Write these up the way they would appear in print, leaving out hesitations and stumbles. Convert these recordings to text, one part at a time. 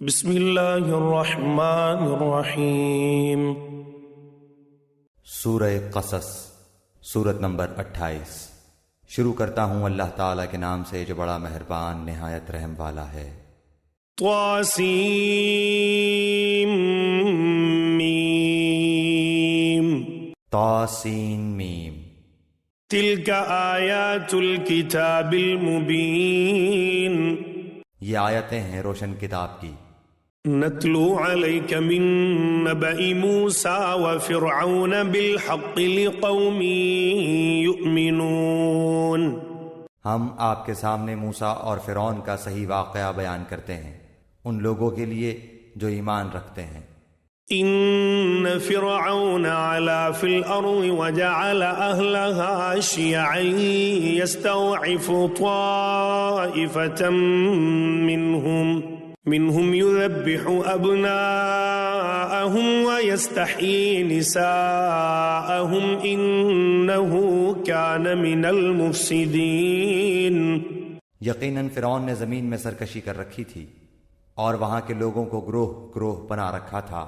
بسم اللہ الرحمن الرحیم۔ سورہ قصص، سورت نمبر 28۔ شروع کرتا ہوں اللہ تعالیٰ کے نام سے جو بڑا مہربان نہایت رحم والا ہے۔ طاسیم میم۔ طاسین میم۔ تلک آیات الکتاب المبین۔ یہ آیتیں ہیں روشن کتاب کی۔ نتلو علیک من نبأ موسیٰ وفرعون بالحق لقوم یؤمنون۔ ہم آپ کے سامنے موسیٰ اور فرعون کا صحیح واقعہ بیان کرتے ہیں ان لوگوں کے لیے جو ایمان رکھتے ہیں۔ ان فرعون علا فی الارض وجعل اہلها شیعا یستضعف طائفة منهم يذبح ابناءهم ويستحيي نساءهم انه كان من المفسدین۔ یقیناً فرعون نے زمین میں سرکشی کر رکھی تھی اور وہاں کے لوگوں کو گروہ گروہ بنا رکھا تھا،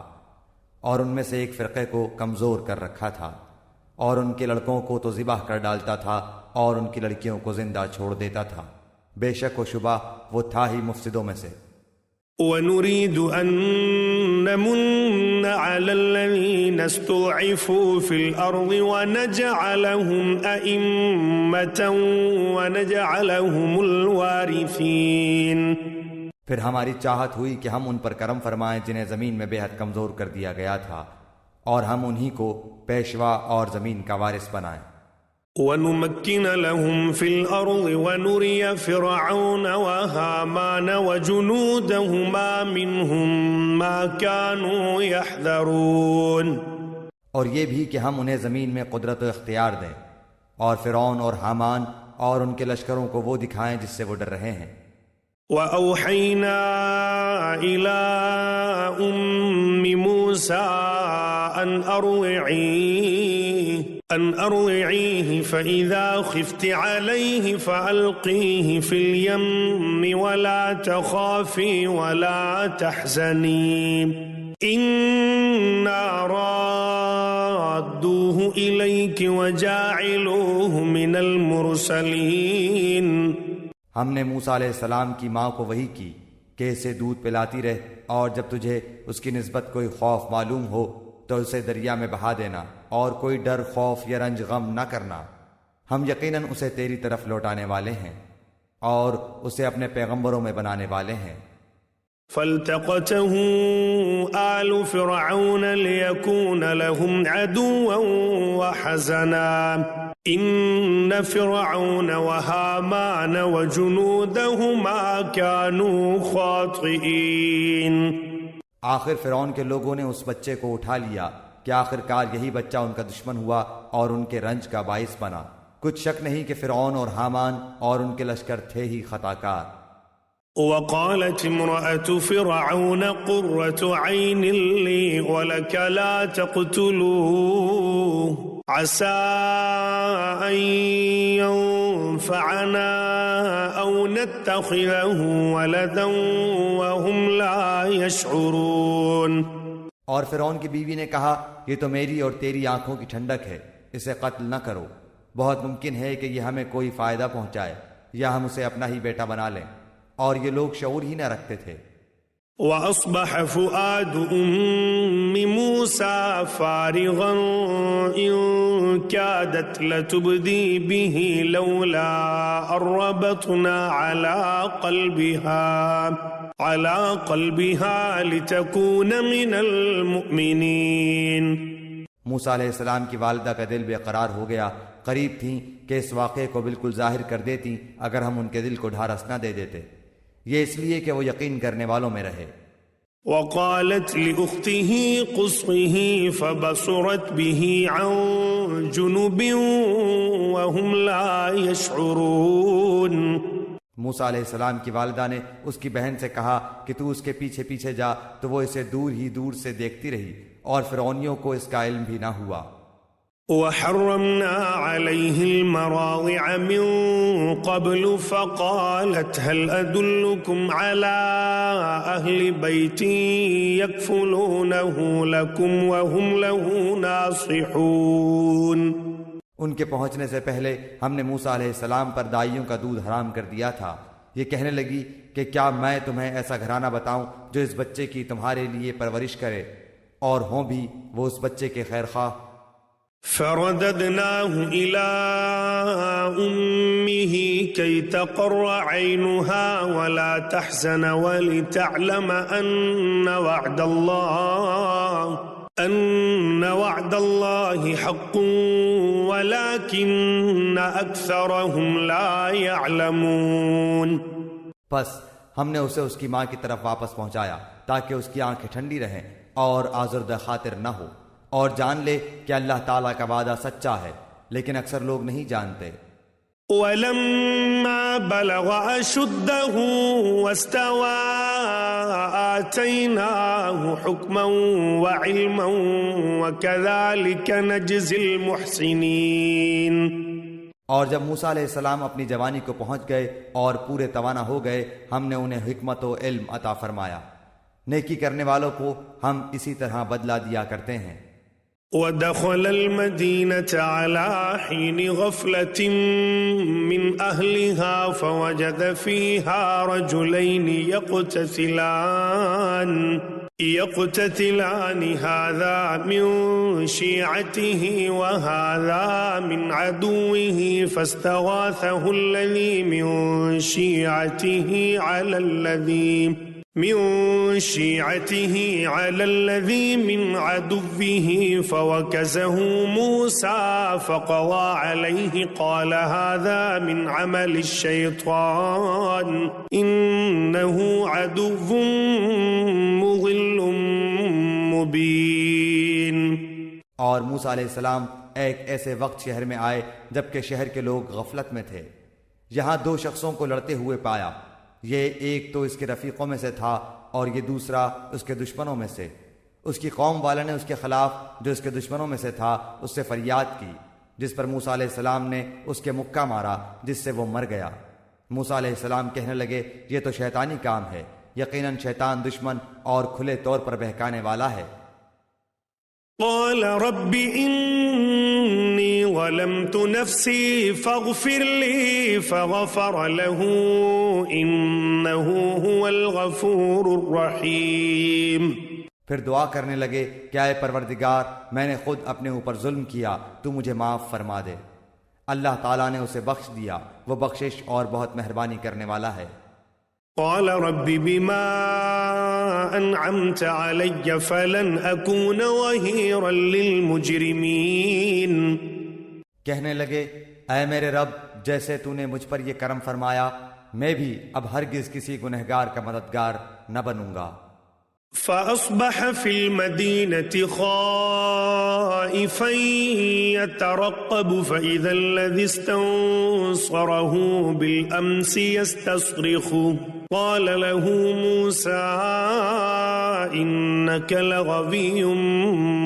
اور ان میں سے ایک فرقے کو کمزور کر رکھا تھا، اور ان کے لڑکوں کو تو ذبح کر ڈالتا تھا اور ان کی لڑکیوں کو زندہ چھوڑ دیتا تھا۔ بے شک و شبہ وہ تھا ہی مفسدوں میں سے۔ وَنُرِيدُ أَن نَّمُنَّ عَلَى الَّذِينَ اسْتُضْعِفُوا فِي الْأَرْضِ وَنَجْعَلَهُمْ أَئِمَّةً وَنَجْعَلَهُمُ الْوَارِثِينَ۔ پھر ہماری چاہت ہوئی کہ ہم ان پر کرم فرمائیں جنہیں زمین میں بے حد کمزور کر دیا گیا تھا، اور ہم انہی کو پیشوا اور زمین کا وارث بنائیں۔ وَنُمَكِّنَ لَهُمْ فِي الْأَرْضِ وَنُرِيَ فِرْعَوْنَ وَهَامَانَ وَجُنُودَهُمَا مِنْهُمْ مَا كَانُوا يَحْذَرُونَ۔ اور یہ بھی کہ ہم انہیں زمین میں قدرت و اختیار دیں، اور فرعون اور حامان اور ان کے لشکروں کو وہ دکھائیں جس سے وہ ڈر رہے ہیں۔ وَأَوْحَيْنَا إِلَىٰ أُمِّ مُوسَىٰ أَنْ أَرْضِعِيهِ فَإِذَا خِفْتِ عَلَيْهِ فَأَلْقِيهِ فِي الْيَمِّ وَلَا تَخَافِي وَلَا تَحْزَنِي إِنَّا رَادُّوهُ إِلَيْكِ وَجَاعِلُوهُ مِنَ الْمُرْسَلِينَ۔ ہم نے موسیٰ علیہ السلام کی ماں کو وحی کی کہ اسے دودھ پلاتی رہ، اور جب تجھے اس کی نسبت کوئی خوف معلوم ہو تو اسے دریا میں بہا دینا، اور کوئی ڈر خوف یا رنج غم نہ کرنا۔ ہم یقیناً اسے تیری طرف لوٹانے والے ہیں اور اسے اپنے پیغمبروں میں بنانے والے ہیں۔ فَالْتَقَتَهُ آلُ فِرْعَوْنَ لِيَكُونَ لَهُمْ عَدُوًّا وَحَزَنًا إِنَّ فِرْعَوْنَ وَهَامَانَ وَجُنُودَهُمَا كَانُوا خَاطِئِينَ۔ آخر فرعون کے لوگوں نے اس بچے کو اٹھا لیا کہ آخرکار یہی بچہ ان کا دشمن ہوا اور ان کے رنج کا باعث بنا۔ کچھ شک نہیں کہ فرعون اور حامان اور ان کے لشکر تھے ہی خطاکار۔ وَقَالَتِ امْرَأَةُ فِرْعَوْنَ قُرَّةُ عَيْنٍ لِّي وَلَكَ لَا تَقْتُلُوهُ عَسَىٰ أَن يَنفَعَنَا أَوْ نَتَّخِذَهُ وَلَدًا وَهُمْ لَا يَشْعُرُونَ۔ اور فرعون کی بیوی نے کہا یہ تو میری اور تیری آنکھوں کی ٹھنڈک ہے، اسے قتل نہ کرو، بہت ممکن ہے کہ یہ ہمیں کوئی فائدہ پہنچائے یا ہم اسے اپنا ہی بیٹا بنا لیں، اور یہ لوگ شعور ہی نہ رکھتے تھے۔ وَأَصْبَحَ فُؤَادُ أُمِّ مُوسَىٰ فَارِغًا إِن كَادَتْ لَتُبْدِي بِهِ لَوْلَا أَن رَّبَطْنَا عَلَىٰ قَلْبِهَا لِتَكُونَ مِنَ الْمُؤْمِنِينَ۔ موسیٰ علیہ السلام کی والدہ کا دل بے قرار ہو گیا، قریب تھیں کہ اس واقعے کو بالکل ظاہر کر دیتی اگر ہم ان کے دل کو ڈھارس نہ دے دیتے، یہ اس لیے کہ وہ یقین کرنے والوں میں رہے۔ وَقَالَتْ لِأُخْتِهِ قُصِّهِ فَبَصُرَتْ بِهِ عَن جُنُبٍ وَهُمْ لَا يَشْعُرُونَ۔ موسیٰ علیہ السلام کی والدہ نے اس کی بہن سے کہا کہ تو اس کے پیچھے پیچھے جا، تو وہ اسے دور ہی دور سے دیکھتی رہی اور فرعونیوں کو اس کا علم بھی نہ ہوا۔ وحرمنا عليه المراضع من قبل فقالت هل أدلكم على أهل بيت يكفلونه لكم وهم له ناصحون۔ ان کے پہنچنے سے پہلے ہم نے موسیٰ علیہ السلام پر دائیوں کا دودھ حرام کر دیا تھا۔ یہ کہنے لگی کہ کیا میں تمہیں ایسا گھرانہ بتاؤں جو اس بچے کی تمہارے لیے پرورش کرے اور ہوں بھی وہ اس بچے کے خیر خواہ۔ فرددناه إلى أمه كي تقر عينها ولا تحزن ولتعلم أن وعد الله حق ولكن أكثرهم لا يعلمون۔ پس ہم نے اسے اس کی ماں کی طرف واپس پہنچایا تاکہ اس کی آنکھیں ٹھنڈی رہیں اور آزردہ خاطر نہ ہو، اور جان لے کہ اللہ تعالیٰ کا وعدہ سچا ہے، لیکن اکثر لوگ نہیں جانتے۔ وَلَمَّا بَلَغَ أَشُدَّهُ وَاسْتَوَى آتَيْنَاهُ حُكْمًا وَعِلْمًا وَكَذَلِكَ نَجْزِي الْمُحْسِنِينَ۔ اور جب موسیٰ علیہ السلام اپنی جوانی کو پہنچ گئے اور پورے توانا ہو گئے، ہم نے انہیں حکمت و علم عطا فرمایا۔ نیکی کرنے والوں کو ہم اسی طرح بدلہ دیا کرتے ہیں۔ وَدَخَلَ الْمَدِينَةَ عَلَى حِينِ غَفْلَةٍ مِّنْ أَهْلِهَا فَوَجَدَ فِيهَا رَجُلَيْنِ يَقْتَتِلَانِ هَذَا مِنْ شِيعَتِهِ وَهَذَا مِنْ عَدُوِّهِ فَاسْتَغَاثَهُ الَّذِي مِنْ شِيعَتِهِ عَلَى الَّذِي مِنْ عَدُوِّهِ فَوَكَزَهُ مُوسَى فَقَضَى عَلَيْهِ قَالَ هَذَا مِنْ عَمَلِ الشَّيْطَانِ إِنَّهُ عَدُوٌّ مُضِلٌّ مُبِينٌ۔ اور موسیٰ علیہ السلام ایک ایسے وقت شہر میں آئے جبکہ شہر کے لوگ غفلت میں تھے۔ یہاں دو شخصوں کو لڑتے ہوئے پایا، یہ ایک تو اس کے رفیقوں میں سے تھا اور یہ دوسرا اس کے دشمنوں میں سے۔ اس کی قوم والے نے اس کے خلاف جو اس کے دشمنوں میں سے تھا اس سے فریاد کی، جس پر موسیٰ علیہ السلام نے اس کے مکہ مارا جس سے وہ مر گیا۔ موسیٰ علیہ السلام کہنے لگے یہ تو شیطانی کام ہے، یقیناً شیطان دشمن اور کھلے طور پر بہکانے والا ہے۔ قال رب انی ظلمت نفسی فاغفر لی فغفر له انه هو الغفور الرحیم۔ پھر دعا کرنے لگے کہ اے پروردگار میں نے خود اپنے اوپر ظلم کیا، تو مجھے معاف فرما دے۔ اللہ تعالیٰ نے اسے بخش دیا، وہ بخشش اور بہت مہربانی کرنے والا ہے۔ قال رب بما انعمت علی فلن اکون ظہیرا للمجرمین۔ کہنے لگے اے میرے رب جیسے تو نے مجھ پر یہ کرم فرمایا، میں بھی اب ہرگز کسی گنہگار کا مددگار نہ بنوں گا۔ فأصبح في المدينة خائفا يترقب فإذا الذي استنصره بالأمس يستصرخ قال له موسى إنك لغوي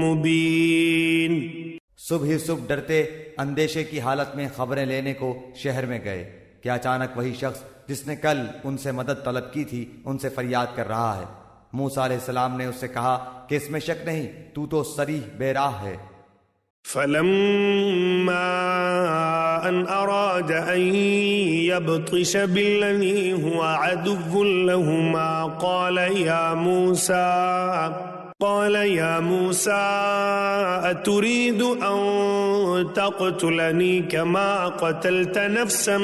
مبين۔ صبح ہی صبح ڈرتے اندیشے کی حالت میں خبریں لینے کو شہر میں گئے کہ اچانک وہی شخص جس نے کل ان سے مدد طلب کی تھی ان سے فریاد کر رہا ہے۔ موسیٰ علیہ السلام نے اس سے کہا کہ اس میں شک نہیں، تو صریح بے راہ ہے۔ فلما ان اراد ان يبطش بالذي هو عدو لهما قال يا موسى أتريد أن تقتلني كما قتلت نفسا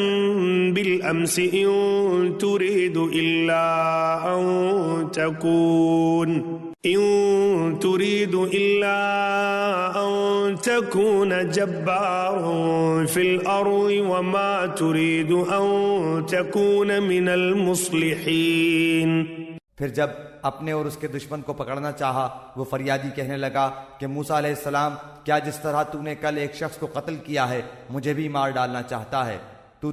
بالأمس إن تريد إلا أن تكون جبارا في الأرض وما تريد أن تكون من المصلحين۔ پھر جب اپنے اور اس کے دشمن کو پکڑنا چاہا وہ فریادی کہنے لگا کہ موسیٰ علیہ السلام کیا جس طرح تو نے کل ایک شخص کو قتل کیا ہے مجھے بھی مار ڈالنا چاہتا ہے؟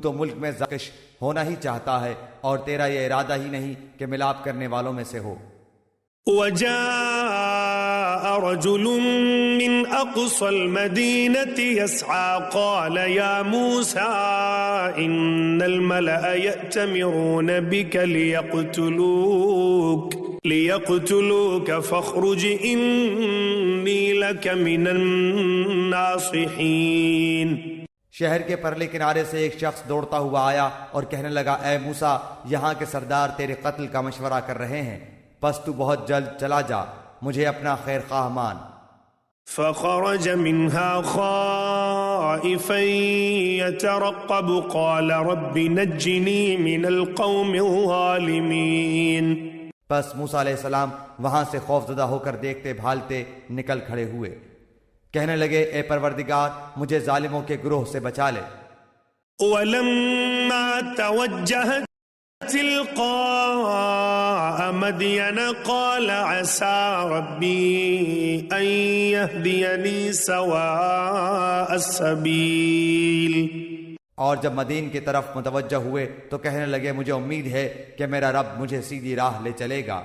تو ملک میں زاکش ہونا ہی چاہتا ہے اور تیرا یہ ارادہ ہی نہیں کہ ملاپ کرنے والوں میں سے ہو۔ وجاء جاء رجل من أقصى المدينة يسعى قال يا موسى إن الملأ يأتمرون بك ليقتلوك فاخرج إني لك من الناصحين. شہر کے پرلے کنارے سے ایک شخص دوڑتا ہوا آیا اور کہنے لگا اے موسیٰ یہاں کے سردار تیرے قتل کا مشورہ کر رہے ہیں، پس تو بہت جلد چلا جا، مجھے اپنا خیر خواہ مان. فخرج منها خائفا يترقب قال رب نجني من القوم الظالمين. پس موسیٰ علیہ السلام وہاں سے خوف زدہ ہو کر دیکھتے بھالتے نکل کھڑے ہوئے، کہنے لگے اے پروردگار مجھے ظالموں کے گروہ سے بچا لے. ولما توجه تلقاء مدين قال عسى ربي أن يهديني سواء السبيل. اور جب مدین کی طرف متوجہ ہوئے تو کہنے لگے مجھے امید ہے کہ میرا رب مجھے سیدھی راہ لے چلے گا.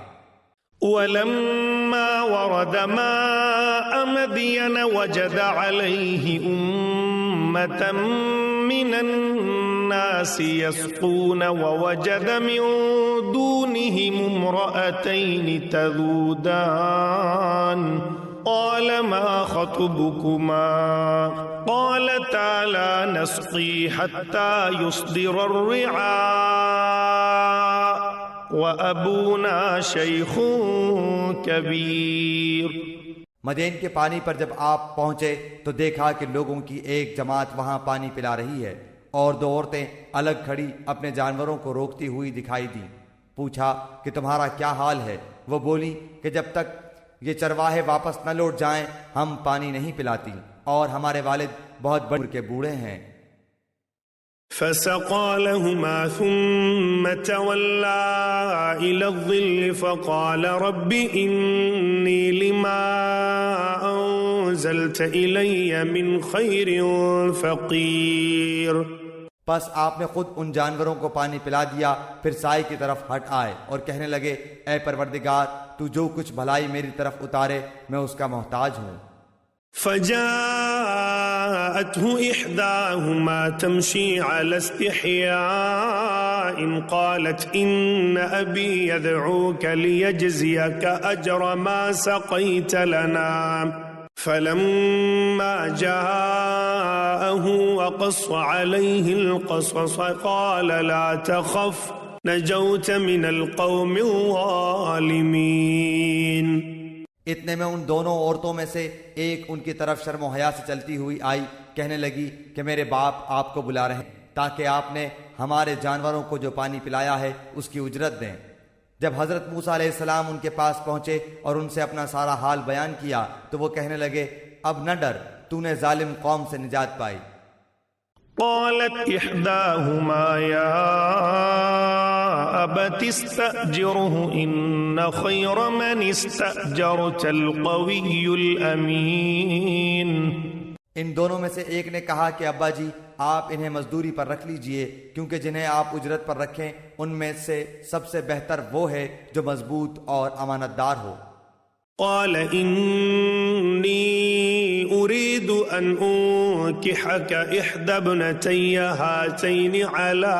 ولما ورد ماء مدين وجد عليه أمة من الناس يسقون ووجد من دونهم امرأتين تذودان قال ما خطبكما قالتا لا نسقي حتى يصدر الرعاء وَأَبُونَا شَيْخٌ كَبِيرٌ. مدین کے پانی پر جب آپ پہنچے تو دیکھا کہ لوگوں کی ایک جماعت وہاں پانی پلا رہی ہے اور دو عورتیں الگ کھڑی اپنے جانوروں کو روکتی ہوئی دکھائی دیں. پوچھا کہ تمہارا کیا حال ہے؟ وہ بولی کہ جب تک یہ چرواہے واپس نہ لوٹ جائیں ہم پانی نہیں پلاتی اور ہمارے والد بہت بڑے کے بوڑھے ہیں. فسقى لهما ثم تولى إلى الظل فقال رب إني لما أنزلت إلي من خير فقير. پس آپ نے خود ان جانوروں کو پانی پلا دیا، پھر سائے کی طرف ہٹ آئے اور کہنے لگے اے پروردگار تو جو کچھ بھلائی میری طرف اتارے میں اس کا محتاج ہوں. فجاءته إحداهما تمشي على استحياء قالت إن أبي يدعوك ليجزيك أجر ما سقيت لنا فلما جاءه وقص عليه القصص قال لا تخف نجوت من القوم الظالمين. اتنے میں ان دونوں عورتوں میں سے ایک ان کی طرف شرم و حیا سے چلتی ہوئی آئی، کہنے لگی کہ میرے باپ آپ کو بلا رہے ہیں تاکہ آپ نے ہمارے جانوروں کو جو پانی پلایا ہے اس کی اجرت دیں. جب حضرت موسیٰ علیہ السلام ان کے پاس پہنچے اور ان سے اپنا سارا حال بیان کیا تو وہ کہنے لگے اب نہ ڈر، تو نے ظالم قوم سے نجات پائی. قالت إحداهما يا أبت استأجره إن خير من استأجرت القوي الأمين. ان دونوں میں سے ایک نے کہا کہ ابا جی آپ انہیں مزدوری پر رکھ لیجئے کیونکہ جنہیں آپ اجرت پر رکھیں ان میں سے سب سے بہتر وہ ہے جو مضبوط اور امانت دار ہو. قال إني أريد أن أنكحك إحدى ابنتي هاتين على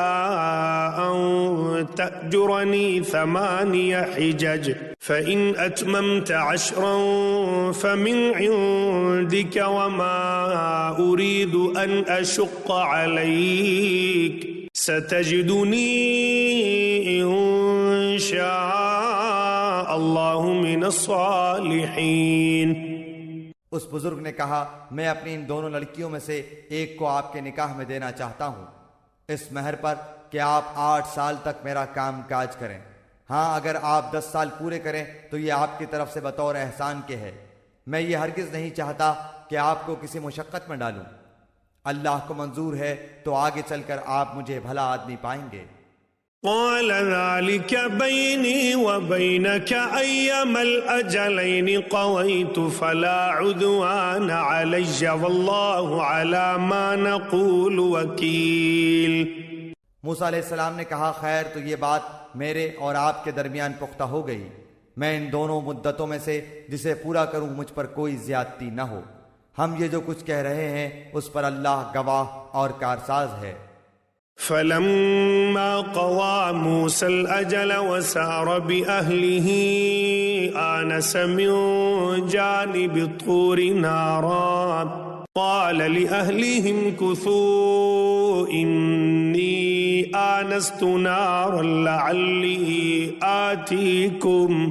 أن تأجرني 8 حجج فإن أتممت 10 فمن عندك وما أريد أن أشق عليك ستجدني إن شاء الله من الصالحين. اس بزرگ نے کہا میں اپنی ان دونوں لڑکیوں میں سے ایک کو آپ کے نکاح میں دینا چاہتا ہوں اس مہر پر کہ آپ 8 سال تک میرا کام کاج کریں. ہاں اگر آپ 10 سال پورے کریں تو یہ آپ کی طرف سے بطور احسان کے ہے. میں یہ ہرگز نہیں چاہتا کہ آپ کو کسی مشقت میں ڈالوں. اللہ کو منظور ہے تو آگے چل کر آپ مجھے بھلا آدمی پائیں گے. قال ذلك بيني وبينك أيما الأجلين قضيت فلا عدوان علي والله على ما نقول وكيل. موسیٰ علیہ السلام نے کہا خیر تو یہ بات میرے اور آپ کے درمیان پختہ ہو گئی، میں ان دونوں مدتوں میں سے جسے پورا کروں مجھ پر کوئی زیادتی نہ ہو۔ ہم یہ جو کچھ کہہ رہے ہیں اس پر اللہ گواہ اور کارساز ہے۔ فلما قضى موسى الأجل وسار بأهله آنس من جانب الطور نارا قال لأهلهم كثوا إني آنست نارا لعلي آتيكم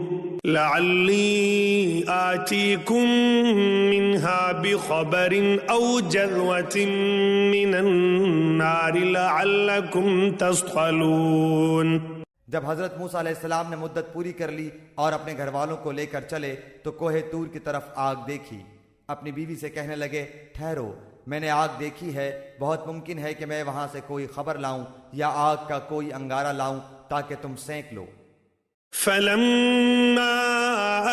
منها بخبر أو جذوة من النار لعلكم تصطلون۔ جب حضرت موسیٰ علیہ السلام نے مدت پوری کر لی اور اپنے گھر والوں کو لے کر چلے تو کوہ طور کی طرف آگ دیکھی۔ اپنی بیوی سے کہنے لگے، ٹھہرو، میں نے آگ دیکھی ہے، بہت ممکن ہے کہ میں وہاں سے کوئی خبر لاؤں یا آگ کا کوئی انگارہ لاؤں تاکہ تم سینک لو۔ فلما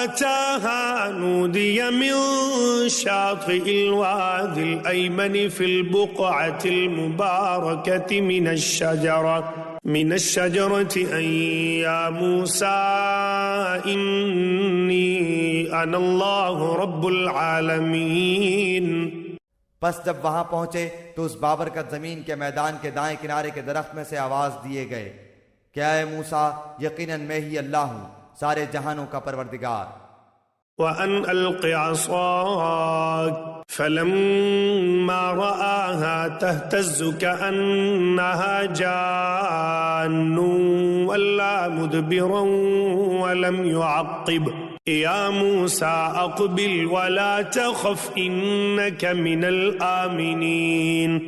أتاها نودي من شاطئ الوادي الأيمن في البقعة المباركة من الشجرة أن يا موسى إني أنا الله رب العالمين۔ پس جب وہاں پہنچے تو اس بابرکت زمین کے میدان کے دائیں کنارے کے درخت میں سے آواز دیے گئے، کیا اے موسیٰ، یقیناً میں ہی اللہ ہوں، سارے جہانوں کا پروردگار۔ وَأَنْ أَلْقِ عَصَاكَ فَلَمَّا رَآهَا تَهْتَزُّ كَأَنَّهَا جَانٌّ وَلَّىٰ مُدْبِرًا وَلَمْ يُعَقِّبْ يَا مُوسَىٰ أَقْبِلْ وَلَا تَخَفْ إِنَّكَ مِنَ الْآمِنِينَ۔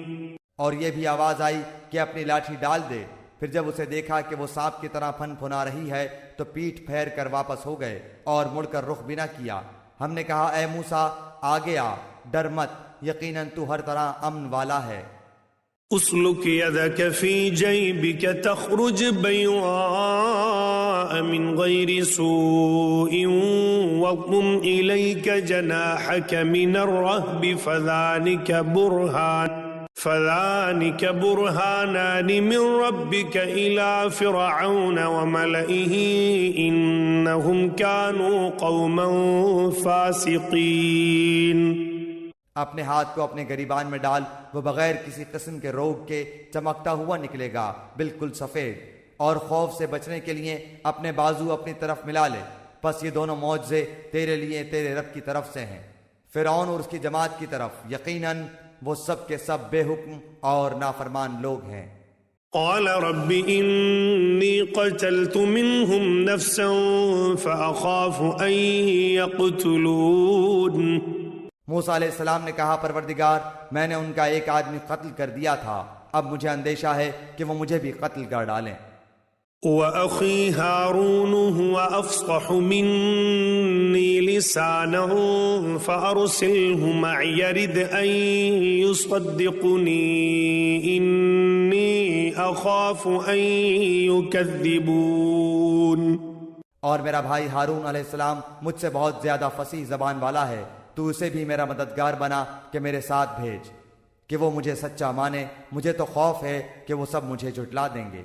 اور یہ بھی آواز آئی کہ اپنی لاٹھی ڈال دے۔ پھر جب اسے دیکھا کہ وہ سانپ کی طرح پھن پھنا رہی ہے تو پیٹھ پھیر کر واپس ہو گئے اور مڑ کر رخ بھی نہ کیا۔ ہم نے کہا، اے موسیٰ آگے آ، ڈر مت، یقیناً تو ہر طرح امن والا ہے۔ اسلک یدک فی جیبک تخرج بیضاء من غیر سوء واضم الیک جناحک من الرہب فذانک برہانان من ربک الی فرعون وملئہ انہم کانوا قوما فاسقین۔ اپنے ہاتھ کو اپنے گریبان میں ڈال، وہ بغیر کسی قسم کے روگ کے چمکتا ہوا نکلے گا، بالکل سفید، اور خوف سے بچنے کے لیے اپنے بازو اپنی طرف ملا لے۔ پس یہ دونوں معجزے تیرے لیے تیرے رب کی طرف سے ہیں، فرعون اور اس کی جماعت کی طرف، یقیناً وہ سب کے سب بے حکم اور نافرمان لوگ ہیں۔ قال رب انی قتلت منهم نفسا فاخاف ان یقتلون۔ موسیٰ علیہ السلام نے کہا، پروردگار، میں نے ان کا ایک آدمی قتل کر دیا تھا، اب مجھے اندیشہ ہے کہ وہ مجھے بھی قتل کر ڈالیں۔ وَأَخِي هَارُونُ هُوَ أَفْصَحُ مِنِّي لِسَانًا فَأَرْسِلْهُ مَعِيَ يَرِدْ أَن يُصَدِّقُنِي إِنِّي أَخَافُ أَن يُكَذِّبُونِ۔ اور میرا بھائی ہارون علیہ السلام مجھ سے بہت زیادہ فصیح زبان والا ہے، تو اسے بھی میرا مددگار بنا کہ میرے ساتھ بھیج، کہ وہ مجھے سچا مانے، مجھے تو خوف ہے کہ وہ سب مجھے جھٹلا دیں گے۔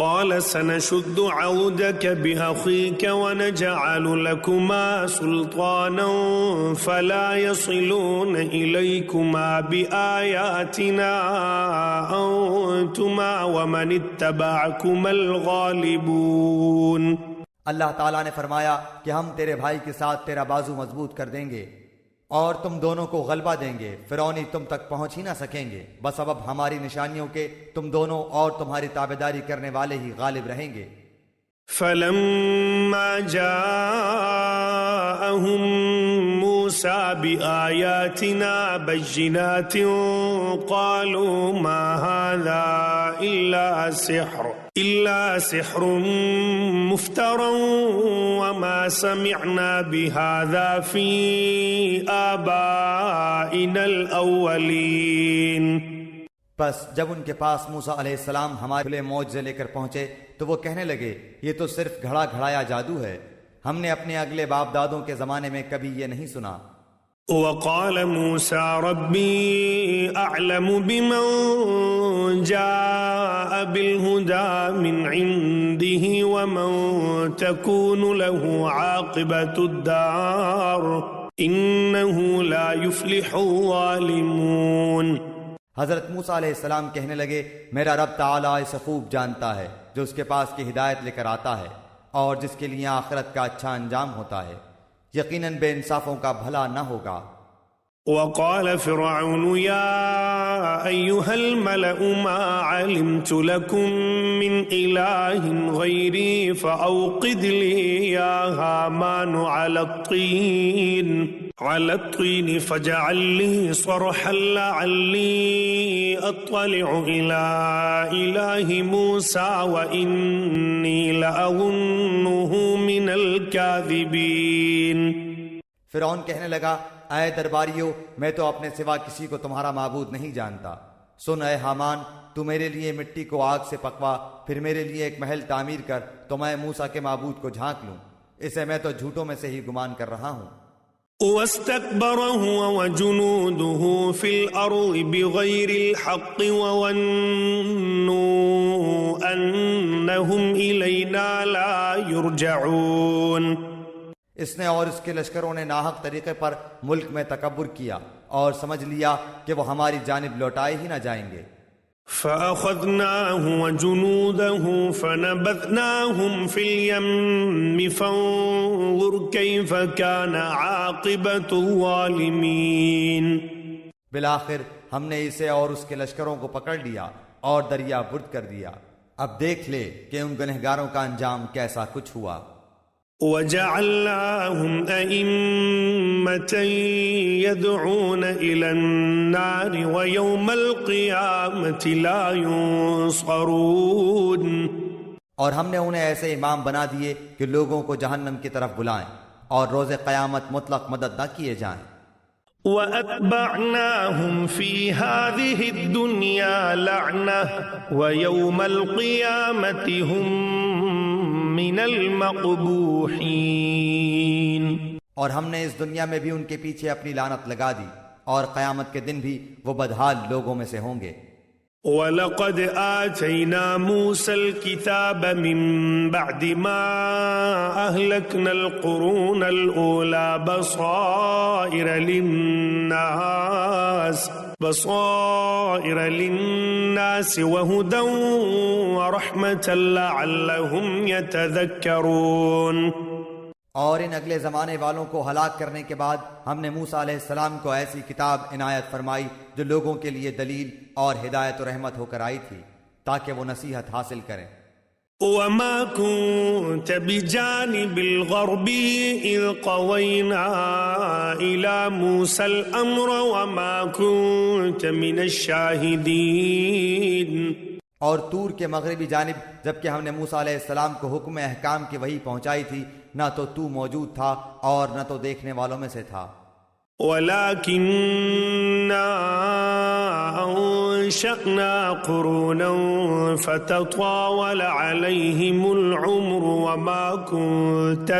قال سنشد عودك بأخيك ونجعل لكما سلطانا فلا يصلون إليكما بآياتنا أنتما ومن اتبعكما الغالبون۔ اللہ تعالیٰ نے فرمایا کہ ہم تیرے بھائی کے ساتھ تیرا بازو مضبوط کر دیں گے اور تم دونوں کو غلبہ دیں گے، فرعونی تم تک پہنچ ہی نہ سکیں گے، بس اب ہماری نشانیوں کے تم دونوں اور تمہاری تابعداری کرنے والے ہی غالب رہیں گے۔ فلما جاءهم موسى بآياتنا بينات قالوا ما هذا إلا سحر مفترى وما سمعنا بهذا في آبائنا الأولين۔ پس جب ان کے پاس موسیٰ علیہ السلام ہمارے کھلے معجزے لے کر پہنچے تو وہ کہنے لگے، یہ تو صرف گھڑا گھڑایا جادو ہے، ہم نے اپنے اگلے باپ دادوں کے زمانے میں کبھی یہ نہیں سنا۔ وقال موسى ربي أعلم بمن جاء بالهدى من عنده ومن تكون له عاقبة الدار إنه لا يفلح الظالمون۔ حضرت موسیٰ علیہ السلام کہنے لگے میرا رب تعالیٰ اسے خوب جانتا ہے جو اس کے پاس کی ہدایت لے کر آتا ہے اور جس کے لیے آخرت کا اچھا انجام ہوتا ہے، یقیناً بے انصافوں کا بھلا نہ ہوگا۔ وقال فرعون يا أيها الملأ ما علمت لكم من إله غيري فأوقد لي يا هامان على الطين فاجعل لي صرحا لعلي أطلع إلى إله موسى وإني لأظنه من الكاذبين۔ فرعون کہنے لگا اے درباریو، میں تو اپنے سوا کسی کو تمہارا معبود نہیں جانتا۔ سن اے حامان، تو میرے لیے مٹی کو آگ سے پکوا، پھر میرے لیے ایک محل تعمیر کر تو میں موسیٰ کے معبود کو جھانک لوں، اسے میں تو جھوٹوں میں سے ہی گمان کر رہا ہوں۔ واستكبر هو وجنوده في الأرض بغير الحق وظنوا أنهم إلينا لا يرجعون۔ اس نے اور اس کے لشکروں نے ناحق طریقے پر ملک میں تکبر کیا اور سمجھ لیا کہ وہ ہماری جانب لوٹائے ہی نہ جائیں گے۔ فأخذناه وجنوده فنبذناهم في اليم فانظر كيف كان عاقبة الظالمين۔ بالآخر ہم نے اسے اور اس کے لشکروں کو پکڑ لیا اور دریا برد کر دیا، اب دیکھ لے کہ ان گنہگاروں کا انجام کیسا کچھ ہوا۔ وجعلناهم أئمة يدعون إلى النار ويوم القيامة لا ينصرون۔ اور ہم نے انہیں ایسے امام بنا دیے کہ لوگوں کو جہنم کی طرف بلائیں اور روز قیامت مطلق مدد نہ کیے جائیں۔ وَأَتْبَعْنَاهُمْ فِي هَذِهِ الدُّنْيَا لَعْنَةً وَيَوْمَ الْقِيَامَةِ هُمْ مِنَ الْمَقْبُوحِينَ۔ اور ہم نے اس دنیا میں بھی ان کے پیچھے اپنی لعنت لگا دی اور قیامت کے دن بھی وہ بدحال لوگوں میں سے ہوں گے۔ وَلَقَدْ آتَيْنَا مُوسَى الْكِتَابَ مِن بَعْدِ مَا أَهْلَكْنَا الْقُرُونَ الْأُولَى بَصَائِرَ لِلنَّاسِ وَهُدًى وَرَحْمَةً لَعَلَّهُمْ يَتَذَكَّرُونَ۔ اور ان اگلے زمانے والوں کو ہلاک کرنے کے بعد ہم نے موسیٰ علیہ السلام کو ایسی کتاب عنایت فرمائی جو لوگوں کے لیے دلیل اور ہدایت و رحمت ہو کر آئی تھی تاکہ وہ نصیحت حاصل کریں۔ وَمَا كُنْتَ بِجَانِبِ الْغَرْبِ إِذْ قَضَيْنَا إِلَى مُوسَى الْأَمْرَ وَمَا كُنْتَ مِنَ الشَّاهِدِينَ۔ اور طور کے مغربی جانب جبکہ ہم نے موسیٰ علیہ السلام کو حکم احکام کی وحی پہنچائی تھی، نہ تو موجود تھا اور نہ تو دیکھنے والوں میں سے تھا۔ وَلَكِنَّا أَنشَأْنَا قُرُونًا فَتَطَاوَلَ عَلَيْهِمُ الْعُمُرُ وَمَا كُنْتَ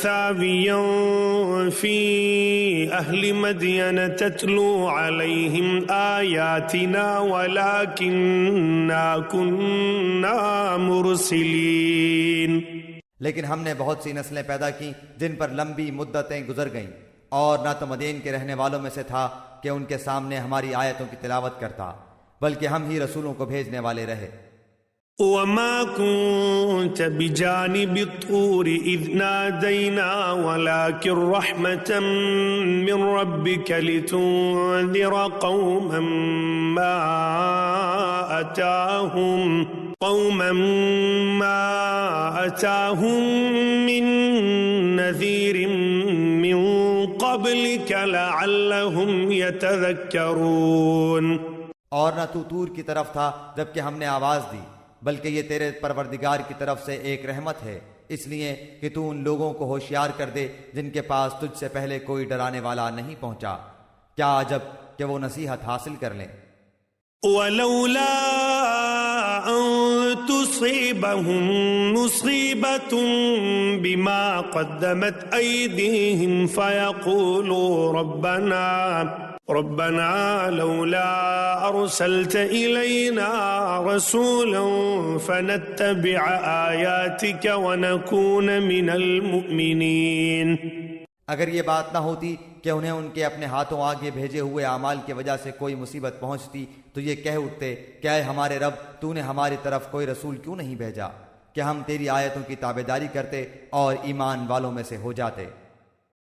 ثَاوِيًا فِي أَهْلِ مَدْيَنَ تَتْلُو عَلَيْهِمْ آيَاتِنَا وَلَكِنَّا كُنَّا مُرْسِلِينَ۔ لیکن ہم نے بہت سی نسلیں پیدا کی جن پر لمبی مدتیں گزر گئیں، اور نہ تو مدین کے رہنے والوں میں سے تھا کہ ان کے سامنے ہماری آیتوں کی تلاوت کرتا، بلکہ ہم ہی رسولوں کو بھیجنے والے رہے۔ وَمَا كُنْتَ بِجَانِبِ الطُّورِ إِذْ نَادَيْنَا وَلَكِنْ رَحْمَةً مِّن رَّبِّكَ لِتُنذِرَ قَوْمًا مَّا أَتَاهُم مِّن نَّذِيرٍ مِّن قَبْلِكَ لَعَلَّهُمْ يَتَذَكَّرُونَ۔ اور نہ تو طور کی طرف تھا جبکہ ہم نے آواز دی، بلکہ یہ تیرے پروردگار کی طرف سے ایک رحمت ہے، اس لیے کہ تو ان لوگوں کو ہوشیار کر دے جن کے پاس تجھ سے پہلے کوئی ڈرانے والا نہیں پہنچا، کیا عجب کہ وہ نصیحت حاصل کر لیں۔ وَلَوْلَا أن تصيبهم مصيبة بما قدمت أيديهم فيقولوا ربنا لولا أرسلت إلينا رسولا فنتبع آياتك ونكون من المؤمنين. اگر یہ بات نہ ہوتی کہ انہیں ان کے اپنے ہاتھوں آگے بھیجے ہوئے اعمال کی وجہ سے کوئی مصیبت پہنچتی تو یہ کہہ اٹھتے کہ اے ہمارے رب، تو نے ہماری طرف کوئی رسول کیوں نہیں بھیجا کہ ہم تیری آیتوں کی تابعداری کرتے اور ایمان والوں میں سے ہو جاتے.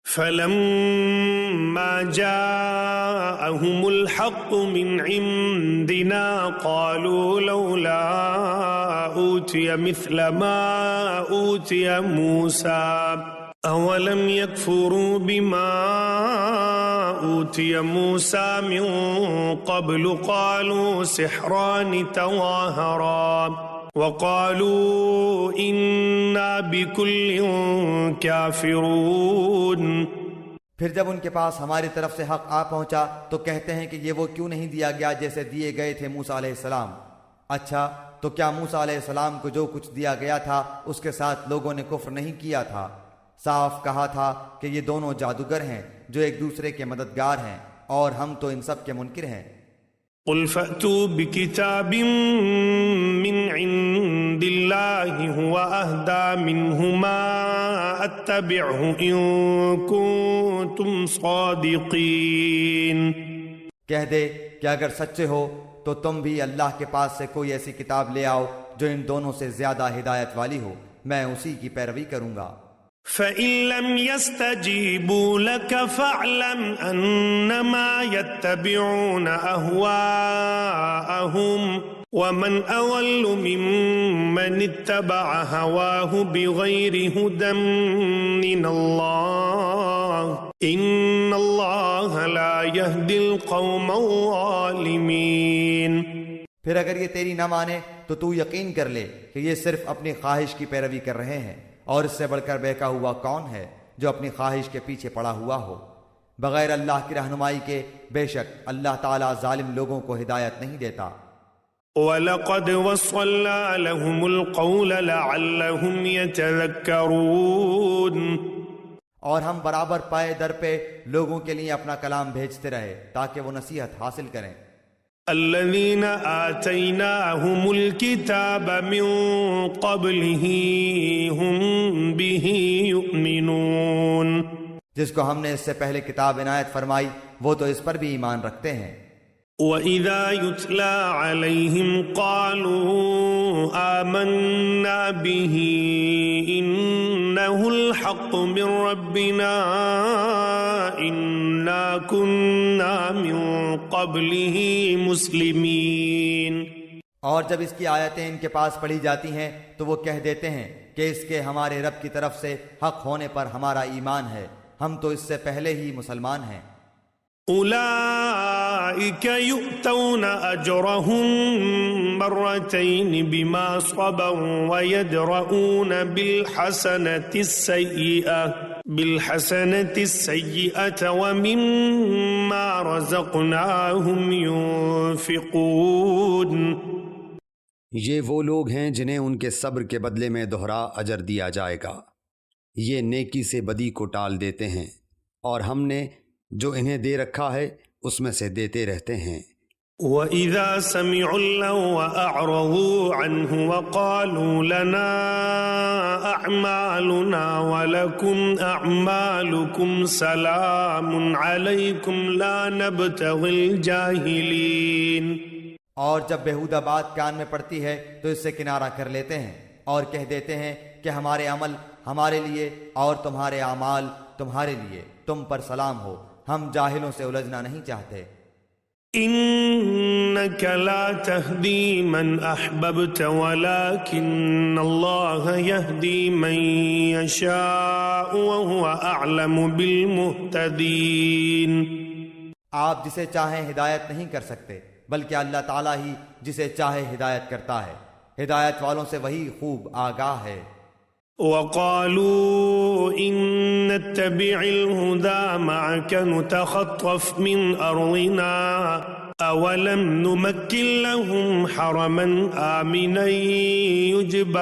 فلما جاءهم الحق من عندنا قالوا لولا أوتي مثل ما أوتي موسى أولم يكفروا بما أوتي موسى من قبل قالوا سحران تظاهرا وقالوا إنا بكل كافرون. پھر جب ان کے پاس ہماری طرف سے حق آ پہنچا تو کہتے ہیں کہ یہ وہ کیوں نہیں دیا گیا جیسے دیے گئے تھے موسیٰ علیہ السلام. اچھا تو کیا موسیٰ علیہ السلام کو جو کچھ دیا گیا تھا اس کے ساتھ لوگوں نے کفر نہیں کیا تھا؟ صاف کہا تھا کہ یہ دونوں جادوگر ہیں جو ایک دوسرے کے مددگار ہیں اور ہم تو ان سب کے منکر ہیں. قل فأتوا بكتاب من عند الله هو أهدى منهما أتبعه إن كنتم صادقين. کہہ دے کہ اگر سچے ہو تو تم بھی اللہ کے پاس سے کوئی ایسی کتاب لے آؤ جو ان دونوں سے زیادہ ہدایت والی ہو، میں اسی کی پیروی کروں گا. فَإِن لَّمْ يَسْتَجِيبُوا لَكَ فَاعْلَمْ أَنَّمَا يَتَّبِعُونَ أَهْوَاءَهُمْ وَمَنْ أَضَلُّ مِمَّنِ اتَّبَعَ هَوَاهُ بِغَيْرِ هُدًى مِّنَ اللَّهِ إِنَّ اللَّهَ لَا يَهْدِي الْقَوْمَ الظَّالِمِينَ. پھر اگر یہ تیری نہ مانے تو تو یقین کر لے کہ یہ صرف اپنی خواہش کی پیروی کر رہے ہیں، اور اس سے بڑھ کر بہکا ہوا کون ہے جو اپنی خواہش کے پیچھے پڑا ہوا ہو بغیر اللہ کی رہنمائی کے. بے شک اللہ تعالیٰ ظالم لوگوں کو ہدایت نہیں دیتا. وَلَقَدْ وَصَّلْنَا لَهُمُ الْقَوْلَ لَعَلَّهُمْ يَتَذَكَّرُونَ. اور ہم برابر پائے در پہ لوگوں کے لیے اپنا کلام بھیجتے رہے تاکہ وہ نصیحت حاصل کریں. الذين آتيناهم الكتاب من قبله هم به يؤمنون. جس کو ہم نے اس سے پہلے کتاب عنایت فرمائی وہ تو اس پر بھی ایمان رکھتے ہیں. وَإِذَا يُتْلَى عَلَيْهِمْ قَالُوا آمَنَّا بِهِ إِنَّهُ الْحَقُّ مِنْ رَبِّنَا إِنَّا كُنَّا مِنْ قَبْلِهِ مُسْلِمِينَ. اور جب اس کی آیتیں ان کے پاس پڑھی جاتی ہیں تو وہ کہہ دیتے ہیں کہ اس کے ہمارے رب کی طرف سے حق ہونے پر ہمارا ایمان ہے، ہم تو اس سے پہلے ہی مسلمان ہیں. أولئك يؤتون أجرهم مرتين بما صبروا ويدرؤون بالحسنة السيئة ومما رزقناهم ينفقون. یہ وہ لوگ ہیں جنہیں ان کے صبر کے بدلے میں دوہرا اجر دیا جائے گا. یہ نیکی سے بدی کو ٹال دیتے ہیں اور ہم نے جو انہیں دے رکھا ہے اس میں سے دیتے رہتے ہیں. وَإِذَا سَمِعُوا اللَّغْوَ أَعْرَضُوا عَنْهُ وَقَالُوا لَنَا أَعْمَالُنَا وَلَكُمْ أَعْمَالُكُمْ سَلَامٌ عَلَيْكُمْ لَا نَبْتَغِي الْجَاهِلِينَ. اور جب بیہودہ بات کان میں پڑتی ہے تو اس سے کنارہ کر لیتے ہیں اور کہہ دیتے ہیں کہ ہمارے عمل ہمارے لیے اور تمہارے اعمال تمہارے لیے، تم پر سلام ہو، ہم جاہلوں سے الجھنا نہیں چاہتے. إنك لا تهدي من أحببت ولكن الله يهدي من يشاء وهو أعلم بالمهتدين. آپ جسے چاہیں ہدایت نہیں کر سکتے بلکہ اللہ تعالیٰ ہی جسے چاہے ہدایت کرتا ہے، ہدایت والوں سے وہی خوب آگاہ ہے. وقالوا إن نتبع الهدى معك نتخطف من أرضنا أولم نمكن لهم حرما آمنا يجبى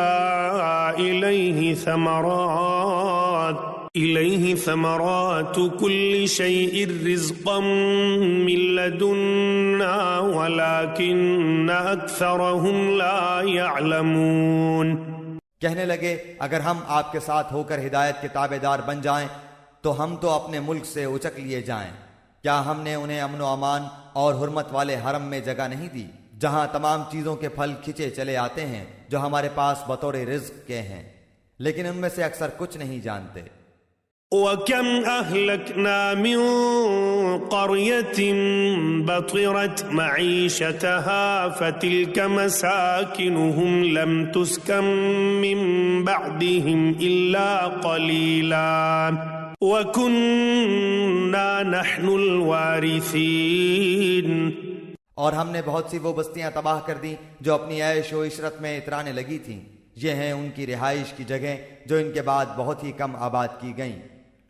إليه ثمرات كل شيء رزقا من لدنا ولكن أكثرهم لا يعلمون۔ کہنے لگے اگر ہم آپ کے ساتھ ہو کر ہدایت کے تابع دار بن جائیں تو ہم تو اپنے ملک سے اچک لیے جائیں۔ کیا ہم نے انہیں امن و امان اور حرمت والے حرم میں جگہ نہیں دی جہاں تمام چیزوں کے پھل کھچے چلے آتے ہیں جو ہمارے پاس بطور رزق کے ہیں، لیکن ان میں سے اکثر کچھ نہیں جانتے۔ وَكَمْ أَهْلَكْنَا مِن قَرْيَةٍ بَطِرَتْ مَعِيشَتَهَا فَتِلْكَ مَسَاكِنُهُمْ لَمْ تُسْكَن مِّن بَعْدِهِمْ إِلَّا قَلِيلًا وَكُنَّا نَحْنُ الْوَارِثِينَ۔ اور ہم نے بہت سی وہ بستیاں تباہ کر دیں جو اپنی عیش و عشرت میں اترانے لگی تھیں، یہ ہیں ان کی رہائش کی جگہیں جو ان کے بعد بہت ہی کم آباد کی گئیں،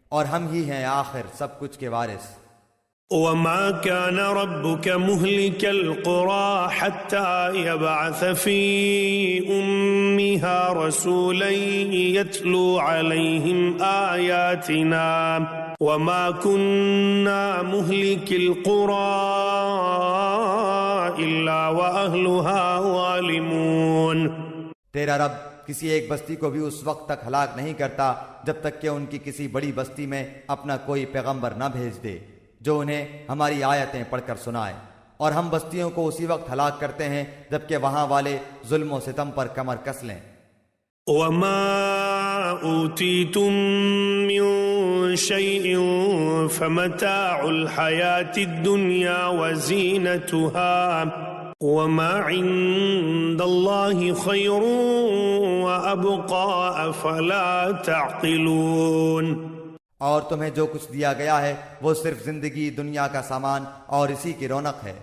اور ہم ہی ہیں آخر سب کچھ کے وارث۔ وَمَا كَانَ رَبُّكَ مُهْلِكَ الْقُرَىٰ حَتَّىٰ يَبْعَثَ فِي أُمِّهَا رَسُولًا يَتْلُو عَلَيْهِمْ آيَاتِنَا وَمَا كُنَّا مُهْلِكِ الْقُرَىٰ إِلَّا وَأَهْلُهَا ظَالِمُونَ۔ تیرا رب کسی ایک بستی کو بھی اس وقت تک ہلاک نہیں کرتا جب تک کہ ان کی کسی بڑی بستی میں اپنا کوئی پیغمبر نہ بھیج دے جو انہیں ہماری آیتیں پڑھ کر سنائے، اور ہم بستیوں کو اسی وقت ہلاک کرتے ہیں جبکہ وہاں والے ظلم و ستم پر کمر کس لیں۔ وَمَا أُوتِيتُم مِّن شَيْءٍ فَمَتَاعُ الْحَيَاةِ الدُّنْيَا وَزِينَتُهَا وَمَا عِندَ اللَّهِ خَيْرٌ وَأَبْقَىٰ أَفَلَا تَعْقِلُونَ۔ اور تمہیں جو کچھ دیا گیا ہے وہ صرف زندگی دنیا کا سامان اور اسی کی رونق ہے،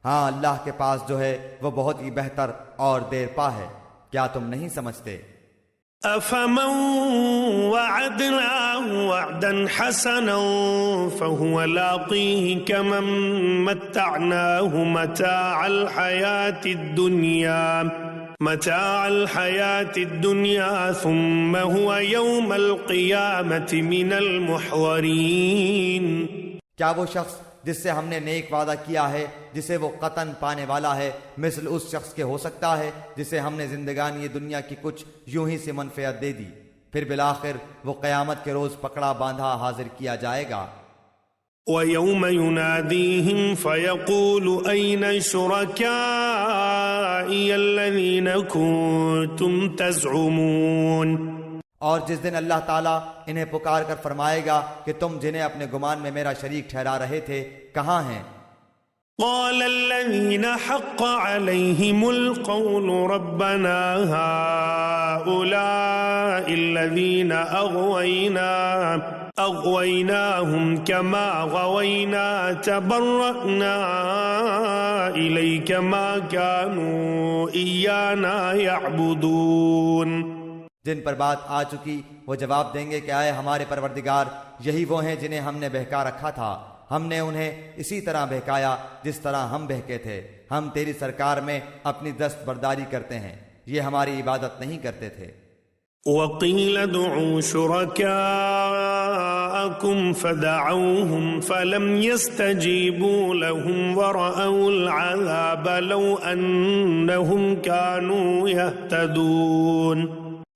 ہاں اللہ کے پاس جو ہے وہ بہت ہی بہتر اور دیر پا ہے، کیا تم نہیں سمجھتے؟ أَفَمَن وَعَدْنَاهُ وَعْدًا حَسَنًا فَهُوَ لَاقِيهِ كَمَن مَّتَّعْنَاهُ مَتَاعَ الْحَيَاةِ الدُّنْيَا ثُمَّ هُوَ يَوْمَ الْقِيَامَةِ مِنَ الْمُحْضَرِينَ۔ کیا وہ شخص جس سے ہم نے نیک وعدہ کیا ہے جسے وہ قطعاً پانے والا ہے مثل اس شخص کے ہو سکتا ہے جسے ہم نے زندگانی دنیا کی کچھ یوں ہی سے منفعت دے دی، پھر بالآخر وہ قیامت کے روز پکڑا باندھا حاضر کیا جائے گا۔ وَيَوْمَ يُنَادِيهِمْ فَيَقُولُ أَيْنَ شُرَكَائِيَ الَّذِينَ كُنتُمْ تَزْعُمُونَ۔ اور جس دن اللہ تعالیٰ انہیں پکار کر فرمائے گا کہ تم جنہیں اپنے گمان میں میرا شریک ٹھہرا رہے تھے کہاں ہیں؟ قال الذين حق عليهم القول ربنا هؤلاء الذين أغويناهم كما غوينا تبرأنا إليك ما كانوا إيانا يعبدون۔ جن پر بات آ چکی وہ جواب دیں گے کہ آئے ہمارے پروردگار، یہی وہ ہیں جنہیں ہم نے بہکا رکھا تھا، ہم نے انہیں اسی طرح بہکایا جس طرح ہم بہکے تھے، ہم تیری سرکار میں اپنی دست برداری کرتے ہیں، یہ ہماری عبادت نہیں کرتے تھے۔ وَقِيلَ ادْعُوا شُرَكَاءَكُمْ فَدَعَوْهُمْ فَلَمْ يَسْتَجِيبُوا لَهُمْ وَرَأَوُا الْعَذَابَ لَوْ أَنَّهُمْ كَانُوا يَهْتَدُونَ۔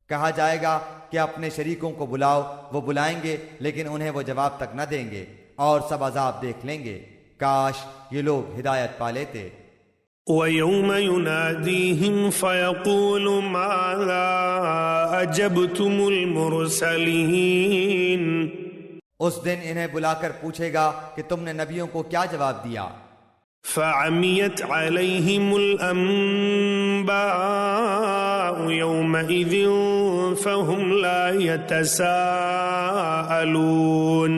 کہا جائے گا کہ اپنے شریکوں کو بلاؤ، وہ بلائیں گے لیکن انہیں وہ جواب تک نہ دیں گے، اور سب عذاب دیکھ لیں گے، کاش یہ لوگ ہدایت پا لیتے۔ وَيَوْمَ يُنَادِيهِمْ فَيَقُولُ مَاذَا أَجَبْتُمُ الْمُرْسَلِينَ۔ اس دن انہیں بلا کر پوچھے گا کہ تم نے نبیوں کو کیا جواب دیا؟ فَعَمِيَتْ عَلَيْهِمُ الْأَنبَاءُ يَوْمَئِذٍ فَهُمْ لَا يَتَسَاءَلُونَ۔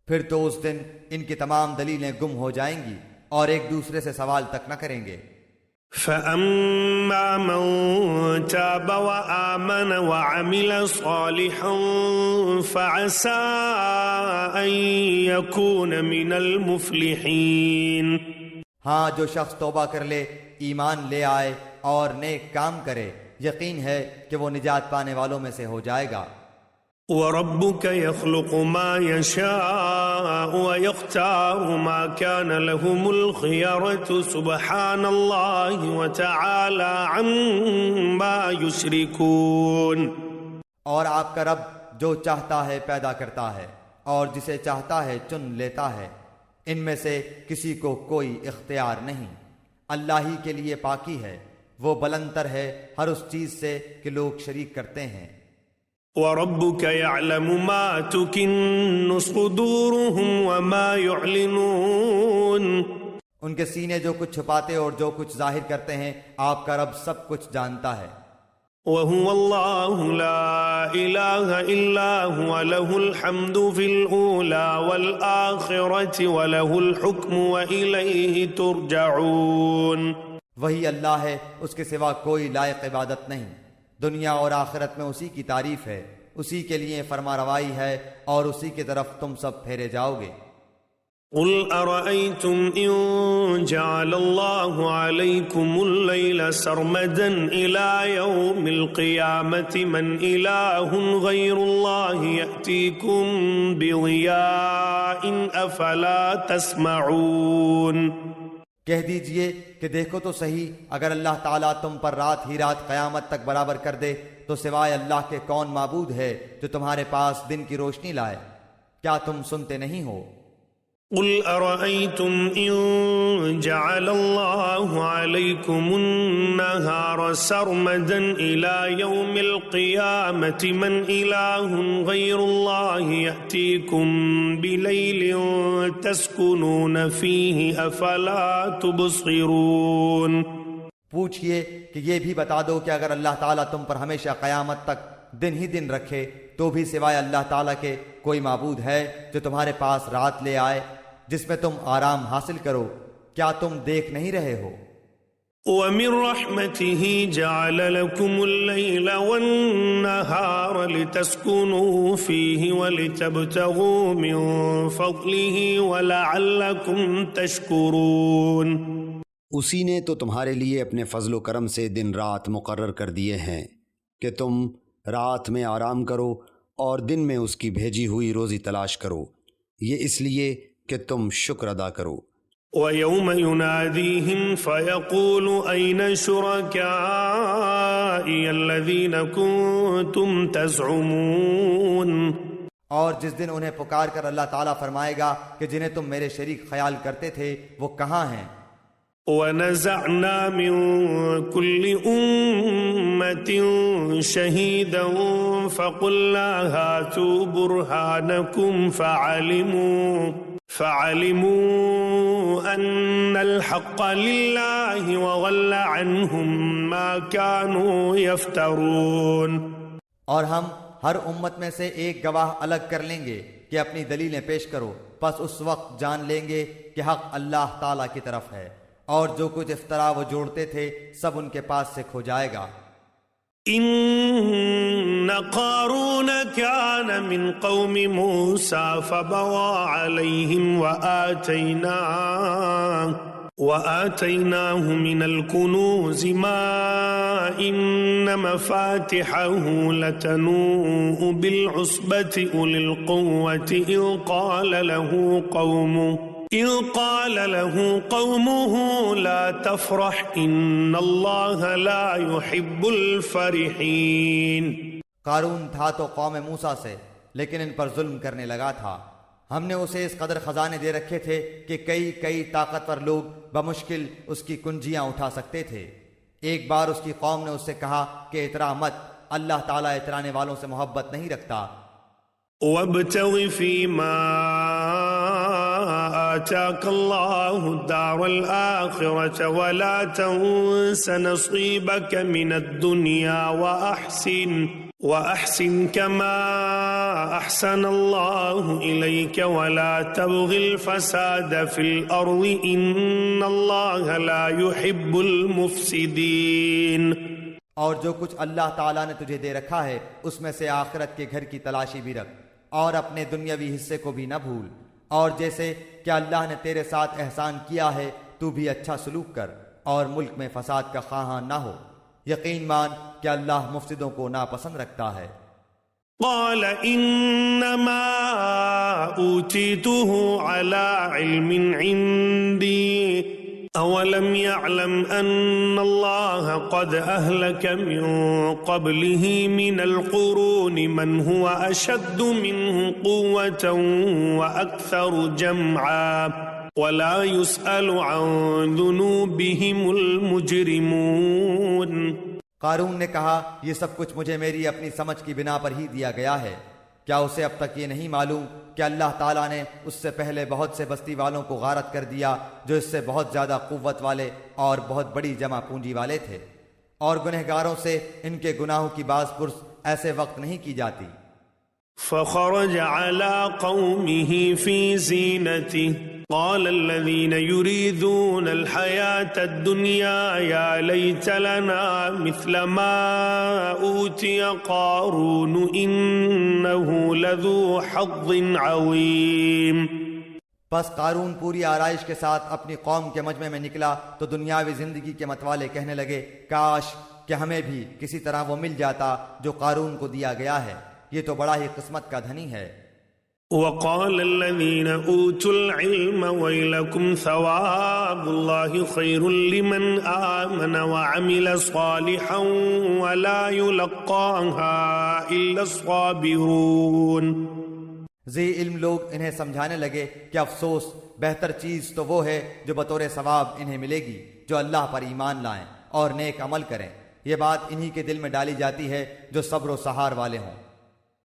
پھر تو اس دن ان کی تمام دلیلیں گم ہو جائیں گی اور ایک دوسرے سے سوال تک نہ کریں گے۔ فَأَمَّا مَن تَابَ وَآمَنَ وَعَمِلَ صَالِحًا فَعَسَىٰ أَن يَكُونَ مِنَ الْمُفْلِحِينَ۔ ہاں جو شخص توبہ کر لے، ایمان لے آئے اور نیک کام کرے، یقین ہے کہ وہ نجات پانے والوں میں سے ہو جائے گا۔ وَرَبُّكَ يَخْلُقُ مَا يَشَاءُ وَيَخْتَارُ مَا كَانَ لَهُمُ الْخِيَرَةُ سُبْحَانَ اللَّهِ وَتَعَالَى عَمَّا يُشْرِكُونَ۔ اور آپ کا رب جو چاہتا ہے پیدا کرتا ہے اور جسے چاہتا ہے چن لیتا ہے، ان میں سے کسی کو کوئی اختیار نہیں۔ اللہ ہی کے لیے پاکی ہے، وہ بلندتر ہے ہر اس چیز سے کہ لوگ شریک کرتے ہیں۔ وَرَبُّكَ يَعْلَمُ مَا تُكِنُّ صُدُورُهُمْ وَمَا يُعْلِنُونَ۔ ان کے سینے جو کچھ چھپاتے اور جو کچھ ظاہر کرتے ہیں آپ کا رب سب کچھ جانتا ہے۔ وَهُوَ اللَّهُ لَا إِلَٰهَ إِلَّا هُوَ لَهُ الْحَمْدُ فِي الْأُولَىٰ وَالْآخِرَةِ وَلَهُ الْحُكْمُ وَإِلَيْهِ تُرْجَعُونَ۔ وہی اللہ ہے، اس کے سوا کوئی لائق عبادت نہیں، دنیا اور آخرت میں اسی کی تعریف ہے، اسی کے لیے فرما روائی ہے اور اسی کی طرف تم سب پھیرے جاؤ گے۔ قُلْ أَرَأَيْتُمْ إِن جَعَلَ اللَّهُ عَلَيْكُمُ اللَّيْلَ سَرْمَدًا إِلَىٰ يَوْمِ الْقِيَامَةِ مَنْ إِلَٰهٌ غَيْرُ اللَّهِ يَأْتِيكُمْ بِضِيَاءٍ أَفَلَا تَسْمَعُونَ۔ کہہ دیجئے کہ دیکھو تو صحیح، اگر اللہ تعالیٰ تم پر رات ہی رات قیامت تک برابر کر دے تو سوائے اللہ کے کون معبود ہے جو تمہارے پاس دن کی روشنی لائے؟ کیا تم سنتے نہیں ہو؟ قُلْ أَرَأَيْتُمْ إِن جَعَلَ اللَّهُ عَلَيْكُمُ النَّهَارَ سَرْمَدًا إِلَىٰ يَوْمِ الْقِيَامَةِ مَنْ إِلَٰهٌ غَيْرُ اللَّهِ يَأْتِيكُمْ بِلَيْلٍ تَسْكُنُونَ فِيهِ أَفَلَا تُبْصِرُونَ۔ پوچھئے کہ یہ بھی بتا دو کہ اگر اللہ تعالیٰ تم پر ہمیشہ قیامت تک دن ہی دن رکھے تو بھی سوائے اللہ تعالیٰ کے کوئی معبود ہے جو تمہارے پاس رات لے آئے جس میں تم آرام حاصل کرو؟ کیا تم دیکھ نہیں رہے ہو؟ وَمِن رَحْمَتِهِ جَعَلَ لَكُمُ اللَّيْلَ وَالنَّهَارَ لِتَسْكُنُوا فِيهِ وَلِتَبْتَغُوا مِن فَضْلِهِ وَلَعَلَّكُمْ تَشْكُرُونَ۔ اسی نے تو تمہارے لیے اپنے فضل و کرم سے دن رات مقرر کر دیے ہیں کہ تم رات میں آرام کرو اور دن میں اس کی بھیجی ہوئی روزی تلاش کرو، یہ اس لیے کہ تم شکر ادا کرو۔ وَيَوْمَ يُنَادِيهِمْ فَيَقُولُ أَيْنَ شُرَكَائِيَ الَّذِينَ كُنتُمْ تَزْعُمُونَ۔ اور جس دن انہیں پکار کر اللہ تعالیٰ فرمائے گا کہ جنہیں تم میرے شریک خیال کرتے تھے وہ کہاں ہیں؟ وَنَزَعْنَا مِن كُلِّ أُمَّةٍ شَهِيدًا فَقُلْنَا هَاتُوا بُرْهَانَكُمْ فَعَلِمُوا أَنَّ الْحَقَّ لِلَّهِ وَضَلَّ عَنْهُمْ مَا كَانُوا يَفْتَرُونَ۔ اور ہم ہر امت میں سے ایک گواہ الگ کر لیں گے کہ اپنی دلیلیں پیش کرو، پس اس وقت جان لیں گے کہ حق اللہ تعالیٰ کی طرف ہے اور جو کچھ افطرا وہ جوڑتے تھے سب ان کے پاس سے کھو جائے گا۔ إن قارون كان من قوم موسى فبغى عليهم وآتيناه من الكنوز ما إن مفاتحه لتنوء بالعصبة أولي القوة إذ قال له قومه لا تفرح إن الله لا يحب الفرحين۔ قارون تھا تو قوم موسیٰ سے، لیکن ان پر ظلم کرنے لگا تھا۔ ہم نے اسے اس قدر خزانے دے رکھے تھے کہ کئی طاقتور لوگ بمشکل اس کی کنجیاں اٹھا سکتے تھے۔ ایک بار اس کی قوم نے اس سے کہا کہ اترا مت، اللہ تعالیٰ اترانے والوں سے محبت نہیں رکھتا۔ وَابْتَغِ فِيمَا آتَاكَ اللَّهُ الدَّارَ الْآخِرَةَ وَلَا تَنْسَ نَصِيبَكَ مِنَ الدُّنْيَا وَأَحْسِنْ كَمَا أَحْسَنَ اللَّهُ إِلَيْكَ وَلَا تَبْغِ الْفَسَادَ فِي الْأَرْضِ إِنَّ اللَّهَ لَا يُحِبُّ الْمُفْسِدِينَ۔ اور جو کچھ اللہ تعالیٰ نے تجھے دے رکھا ہے اس میں سے آخرت کے گھر کی تلاشی بھی رکھ اور اپنے دنیاوی حصے کو بھی نہ بھول، اور جیسے کہ اللہ نے تیرے ساتھ احسان کیا ہے تو بھی اچھا سلوک کر اور ملک میں فساد کا خواہاں نہ ہو، یقین مان کہ اللہ مفسدوں کو ناپسند رکھتا ہے۔ قال انما اوتیته على علم عندي اولم يعلم ان الله قد اهلك من قبله من القرون من هو اشد منه قوة واكثر جمعا ولا يسأل عن ذنوبهم المجرمون۔ قارون نے کہا یہ سب کچھ مجھے میری اپنی سمجھ کی بنا پر ہی دیا گیا ہے، کیا اسے اب تک یہ نہیں معلوم کہ اللہ تعالیٰ نے اس سے پہلے بہت سے بستی والوں کو غارت کر دیا جو اس سے بہت زیادہ قوت والے اور بہت بڑی جمع پونجی والے تھے، اور گنہگاروں سے ان کے گناہوں کی باز پرس ایسے وقت نہیں کی جاتی۔ فخرج على قومه في زينته قال الذين يريدون الحياة الدنيا يا ليت لنا مثل ما أوتي قارون إنه لذو حظ عظيم۔ پس قارون پوری آرائش کے ساتھ اپنی قوم کے مجمع میں نکلا تو دنیاوی زندگی کے متوالے کہنے لگے کاش کہ ہمیں بھی کسی طرح وہ مل جاتا جو قارون کو دیا گیا ہے، یہ تو بڑا ہی قسمت کا دھنی ہے۔ وقال الذين اوتوا العلم ويلكم ثواب الله خير لمن آمن وعمل صالحا ولا يلقاها الا الصابرون۔ ذی علم لوگ انہیں سمجھانے لگے کہ افسوس، بہتر چیز تو وہ ہے جو بطور ثواب انہیں ملے گی جو اللہ پر ایمان لائیں اور نیک عمل کریں، یہ بات انہی کے دل میں ڈالی جاتی ہے جو صبر و سہار والے ہوں۔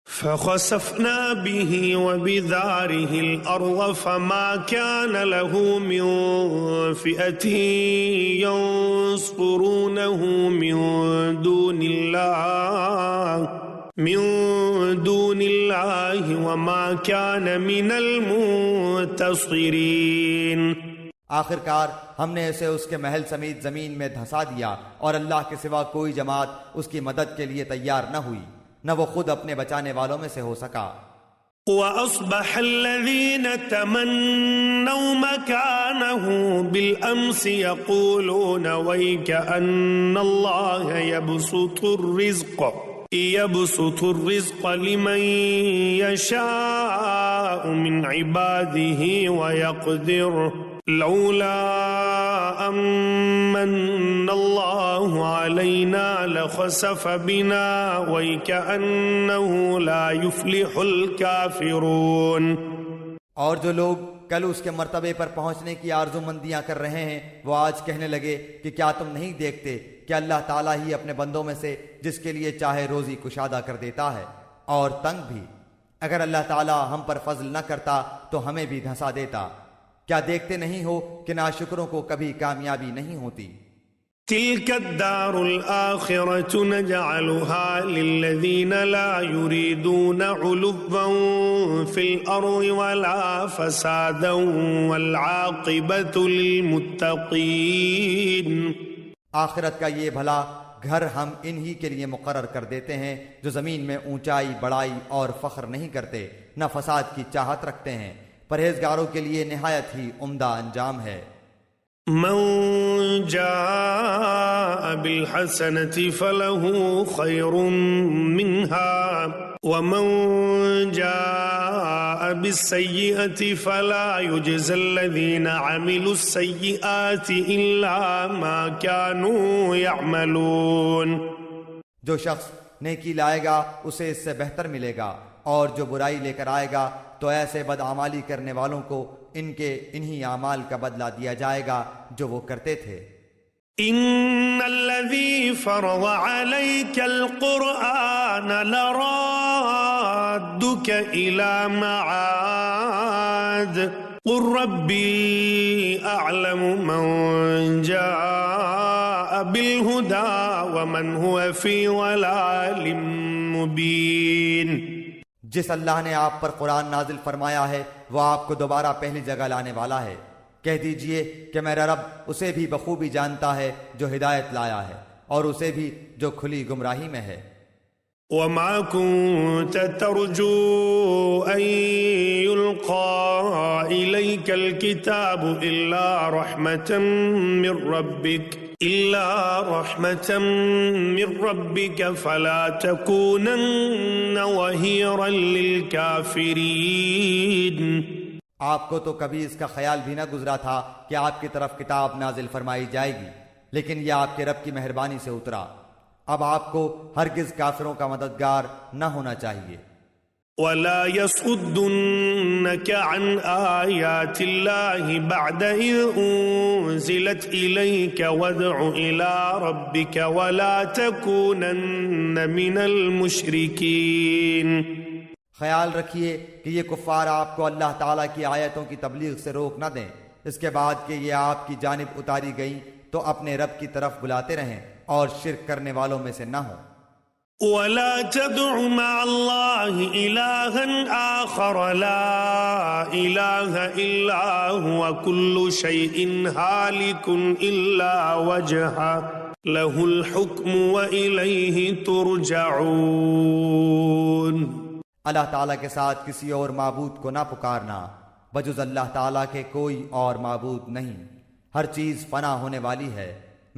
فخسفنا به وبداره الأرض فما كان له من فئة ينصرونه من دون الله وما كان من المنتصرين۔ آخر کار ہم نے اسے اس کے محل سمیت زمین میں دھسا دیا اور اللہ کے سوا کوئی جماعت اس کی مدد کے لیے تیار نہ ہوئی، نہ وہ خود اپنے بچانے والوں میں سے ہو سکا۔ وَأَصْبَحَ الَّذِينَ تَمَنَّوْا مَكَانَهُ بِالْأَمْسِ يَقُولُونَ وَيْكَأَنَّ اللَّهَ يَبْسُطُ الرِّزْقَ لِمَن يَشَاءُ مِنْ عِبَادِهِ وَيَقْدِرُ لولا أمن الله علينا لخسف بنا وكأنه لا يفلح الكافرون۔ اور جو لوگ کل اس کے مرتبے پر پہنچنے کی آرزو مندیاں کر رہے ہیں وہ آج کہنے لگے کہ کیا تم نہیں دیکھتے کہ اللہ تعالیٰ ہی اپنے بندوں میں سے جس کے لیے چاہے روزی کشادہ کر دیتا ہے اور تنگ بھی، اگر اللہ تعالیٰ ہم پر فضل نہ کرتا تو ہمیں بھی دھنسا دیتا۔ کیا دیکھتے نہیں ہو کہ ناشکروں کو کبھی کامیابی نہیں ہوتی؟ تلك الدار الآخرة نجعلها للذين لا يريدون علوا في الأرض ولا فسادا والعاقبة للمتقين۔ آخرت کا یہ بھلا گھر ہم انہی کے لیے مقرر کر دیتے ہیں جو زمین میں اونچائی بڑائی اور فخر نہیں کرتے، نہ فساد کی چاہت رکھتے ہیں، پرہیزگاروں کے لیے نہایت ہی عمدہ انجام ہے۔ من جاء بالحسنة فله خير منها ومن جاء بالسيئة فلا يجزى الذين عملوا السيئات إلا ما كانوا يعملون۔ جو شخص نیکی لائے گا اسے اس سے بہتر ملے گا، اور جو برائی لے کر آئے گا تو ایسے بدعمالی کرنے والوں کو ان کے انہی اعمال کا بدلہ دیا جائے گا جو وہ کرتے تھے۔ ان الذي فرض عليك القرآن لرادك الى معاد قل ربي اعلم من جاء بالهدى ومن هو في ضلال مبين۔ جس اللہ نے آپ پر قرآن نازل فرمایا ہے وہ آپ کو دوبارہ پہلی جگہ لانے والا ہے، کہہ دیجئے کہ میرا رب اسے بھی بخوبی جانتا ہے جو ہدایت لایا ہے اور اسے بھی جو کھلی گمراہی میں ہے۔ وما كنت ترجو أن يلقى إليك الكتاب إلا رحمة من ربك فلا تكونن ظهيرا للكافرين. آپ کو تو کبھی اس کا خیال بھی نہ گزرا تھا کہ آپ کی طرف کتاب نازل فرمائی جائے گی، لیکن یہ آپ کے رب کی مہربانی سے اترا. اب آپ کو ہرگز کافروں کا مددگار نہ ہونا چاہیے. ولا يصدنك عن آيات الله بعد إذ أنزلت إليك وادع إلى ربك ولا تكونن من المشركين. خیال رکھیے کہ یہ کفار آپ کو اللہ تعالیٰ کی آیتوں کی تبلیغ سے روک نہ دیں، اس کے بعد کہ یہ آپ کی جانب اتاری گئیں تو اپنے رب کی طرف بلاتے رہیں اور شرک کرنے والوں میں سے نہ ہوں. ولا تدع مع الله إلها آخر لا إله إلا هو كل شيء هالك إلا وجهه له الحكم وإليه ترجعون. اللہ تعالیٰ کے ساتھ کسی اور معبود کو نہ پکارنا، بجز اللہ تعالیٰ کے کوئی اور معبود نہیں. ہر چیز فنا ہونے والی ہے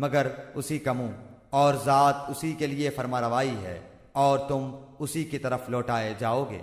مگر اسی کا منہ، اور ذات اسی کے لیے فرمانروائی ہے اور تم اسی کی طرف لوٹائے جاؤ گے.